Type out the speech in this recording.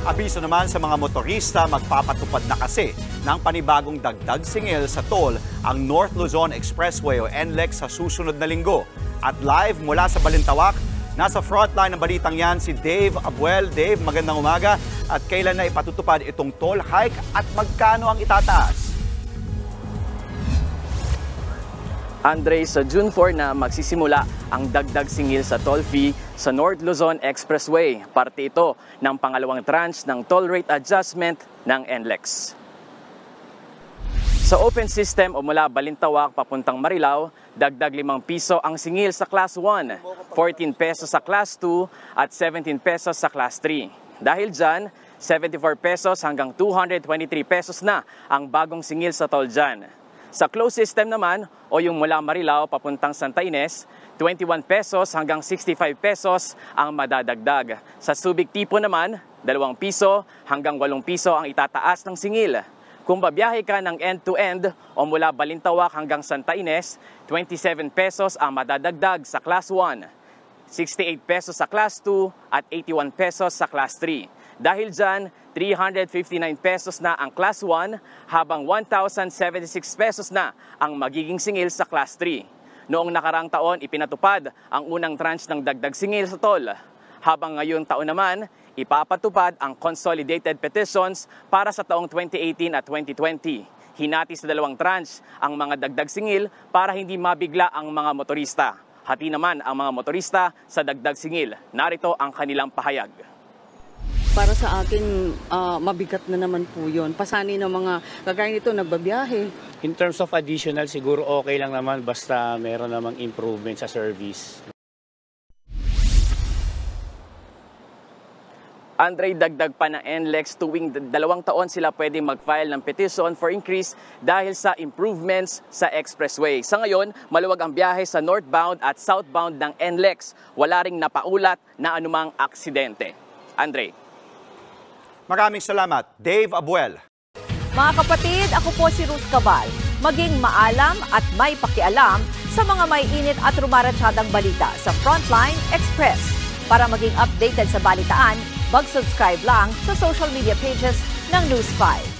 Abiso naman sa mga motorista, magpapatupad na kasi ng panibagong dagdag singil sa toll ang North Luzon Expressway o NLEX sa susunod na linggo. At live mula sa Balintawak, nasa frontline ng balitang yan si Dave Abuel. Dave, magandang umaga. At kailan na ipatutupad itong toll hike at magkano ang itataas? Andre, sa June 4 na magsisimula ang dagdag singil sa toll fee sa North Luzon Expressway. Parte ito ng pangalawang tranche ng toll rate adjustment ng NLEX. Sa open system o mula Balintawak papuntang Marilao, dagdag 5 piso ang singil sa Class 1, 14 pesos sa Class 2 at 17 pesos sa Class 3. Dahil dyan, 74 pesos hanggang 223 pesos na ang bagong singil sa toll dyan. Sa closed system naman o yung mula Marilao papuntang Santa Ines, 21 pesos hanggang 65 pesos ang madadagdag. Sa Subic Tipo naman, 2 piso hanggang 8 piso ang itataas ng singil. Kung babiyahe ka ng end-to-end o mula Balintawak hanggang Santa Ines, 27 pesos ang madadagdag sa Class 1, 68 pesos sa Class 2 at 81 pesos sa Class 3. Dahil dyan, 359 pesos na ang Class 1 habang 1,076 pesos na ang magiging singil sa Class 3. Noong nakaraang taon, ipinatupad ang unang tranche ng dagdag singil sa toll. Habang ngayong taon naman, ipapatupad ang consolidated petitions para sa taong 2018 at 2020. Hinati sa 2 tranche ang mga dagdag singil para hindi mabigla ang mga motorista. Hati naman ang mga motorista sa dagdag singil. Narito ang kanilang pahayag. Para sa akin, mabigat na naman po yun. Pasani ng mga kagaya nito, nagbabiyahe. In terms of additional, siguro okay lang naman basta meron namang improvement sa service. Andre, dagdag pa ng NLEX tuwing 2 taon sila pwedeng mag-file ng petition for increase dahil sa improvements sa expressway. Sa ngayon, maluwag ang biyahe sa northbound at southbound ng NLEX. Wala ring napaulat na anumang aksidente. Andre. Maraming salamat, Dave Abuel. Mga kapatid, ako po si Ruth Cabal. Maging maalam at may pakialam sa mga may init at rumaratsyadang balita sa Frontline Express. Para maging updated sa balitaan, mag-subscribe lang sa social media pages ng News 5.